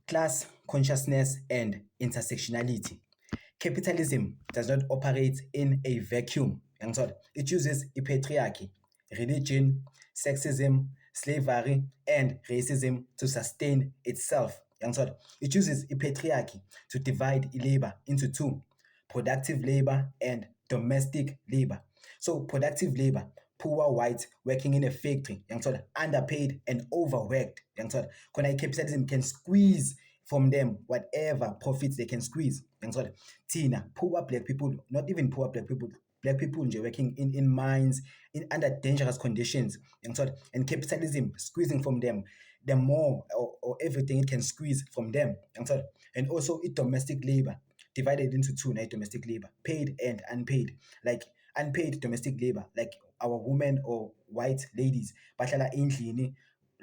Class consciousness and intersectionality. Capitalism does not operate in a vacuum. It uses patriarchy, religion, sexism, slavery, and racism to sustain itself. It uses patriarchy to divide labor into two: productive labor and domestic labor. So productive labor, poor whites working in a factory, underpaid and overworked. Capitalism can squeeze from them whatever profits they can squeeze. Tina, poor black people, not even poor black people nje working in mines under dangerous conditions. And capitalism squeezing from them the more or everything it can squeeze from them. And also domestic labor divided into two, like domestic labor, paid and unpaid. Like unpaid domestic labor, like our women or white ladies, bahlala endlini,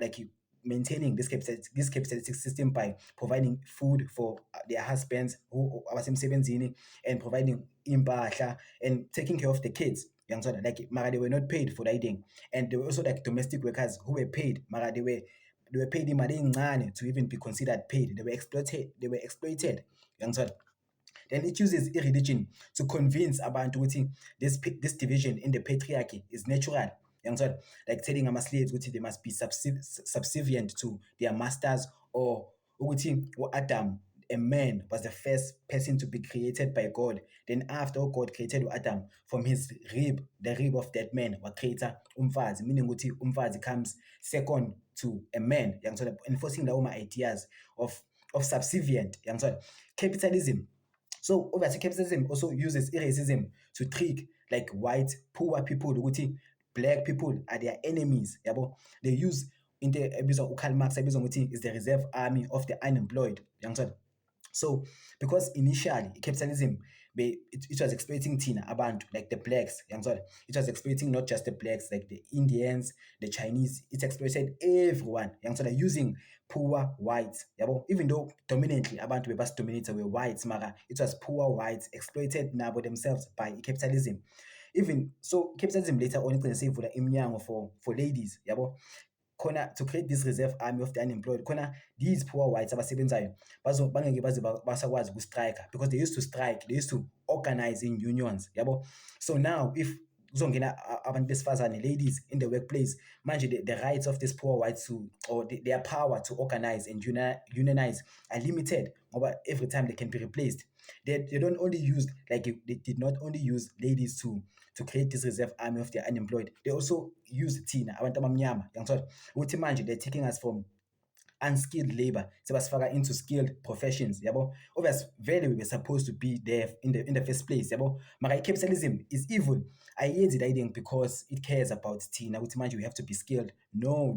like maintaining this capitalistic system by providing food for their husbands who abasemsebenzini and providing impahla and taking care of the kids. Like mara they were not paid for riding, and there were also like domestic workers who were paid, mara they were paid imali encane to even be considered paid. They were exploited. Then it uses religion to convince abantu ukuthi this division in the patriarchy is natural. Like telling ama-slaves ukuthi they must be subservient to their masters, or ukuthi Adam, a man, was the first person to be created by God. Then after God created Adam, from his rib, the rib of that man, creator umfazi, meaning ukuthi umfazi comes second to a man. Enforcing the ideas of subservient. Capitalism. So obviously capitalism also uses racism to trick like white poor people ukuthi black people are their enemies. They use in the ebizwa uKarl Marx ebizwa ukuthi is the reserve army of the unemployed. So because initially capitalism it was exploiting Tina abantu, like the blacks. It was exploiting not just the blacks, like the Indians, the Chinese. It exploited everyone. Using poor whites. Even though dominantly abantu bebasidominator were whites, mara it was poor whites exploited nabo themselves by capitalism. Even so, capitalism later on igcine seyivula iminyango for ladies. Khona to create this reserve army of the unemployed, khona these poor whites abasebenzayo bangeke baze basakwazi ukustrike, because they used to strike, they used to organize in unions. So now if kuzongena abantu besifazane, ladies in the workplace, manje the rights of these poor whites or their power to organize and unionize are limited, ngoba every time they can be replaced. They don't only use, like they did not only use ladies to create this reserve army of the unemployed, they also use Tina, abantu abamnyama. Ukuthi manje they're taking us from unskilled labor sebasifaka into skilled professions. Obviously vele we were supposed to be there in the first place. Mara capitalism is evil. Ayenzi that because it cares about Tina ukuthi manje we have to be skilled. No.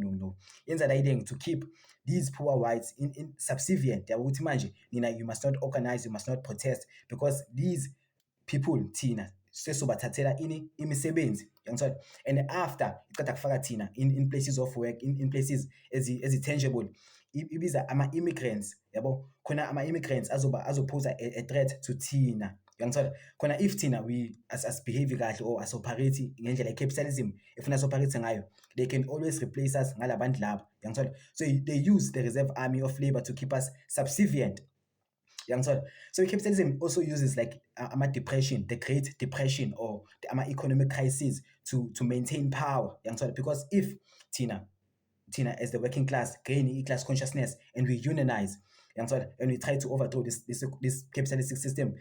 Yenza that to keep these poor whites in subservient. Ukuthi manje nina, you must not organize, you must not protest, because these people Tina sesobathathela imisebenzi. And after iqeda kufaka Tina in places of work, in places tangible, ibiza ama-immigrants. Khona ama-immigrants azoposa a threat to Tina. Khona if Tina we as behave kahle or as operate ngendlela capitalism ifuna operate ngayo, they can always replace us ngalabantu laba. So they use the reserve army of labor to keep us subservient. So capitalism also uses like depression, the Great Depression, or the economic crisis to maintain power. Because if Tina as the working class gain class consciousness and we unionize, and we try to overthrow this capitalistic system,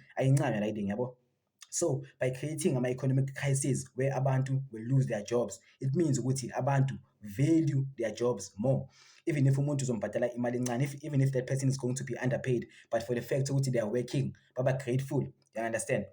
so by creating an economic crisis where abantu will lose their jobs, it means ukuthi abantu value their jobs more. Even if umuntu uzombhadala imali encane, even if that person is going to be underpaid, but for the fact that they are working, baba grateful. You understand?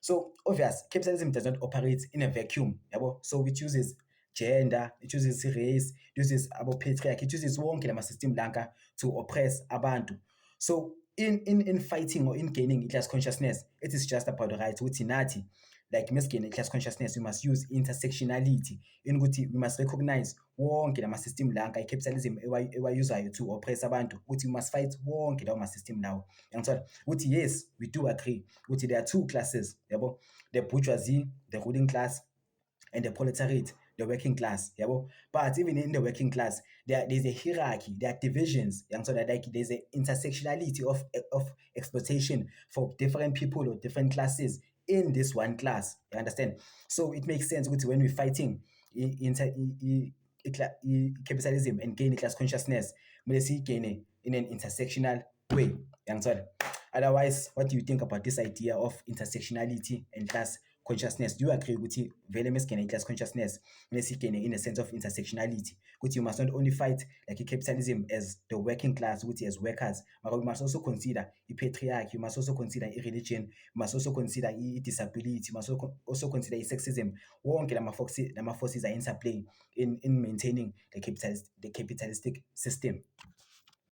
So obvious, capitalism does not operate in a vacuum. So it uses gender, it uses race, it uses patriarchy, it uses wonke lama system lanka to oppress abantu. So in fighting or in gaining class consciousness, it is just about the right ukuthi nathi, like mesgain class consciousness, we must use intersectionality, in ukuthi we must recognize wonke lama system lanka capitalism ewayuzayo to oppress abantu, ukuthi we must fight wonke lawo ma system lawo. Ukuthi yes, we do agree ukuthi there are two classes, the bourgeoisie, the ruling class, and the proletariat. the working class, yabo. But even in the working class, there's a hierarchy, there are divisions, so that like there's an intersectionality of exploitation for different people or different classes in this one class. You understand? So it makes sense when we're fighting capitalism and gain class consciousness, we see gain in an intersectional way. Otherwise, what do you think about this idea of intersectionality and class consciousness? Do you agree with it? Very much class consciousness, in a sense of intersectionality. Which you must not only fight like capitalism as the working class, which as workers, but we must also consider the patriarchy, you must also consider religion, you must also consider disability, you must also consider sexism. Wonke lama forces are interplaying in maintaining the capitalistic system.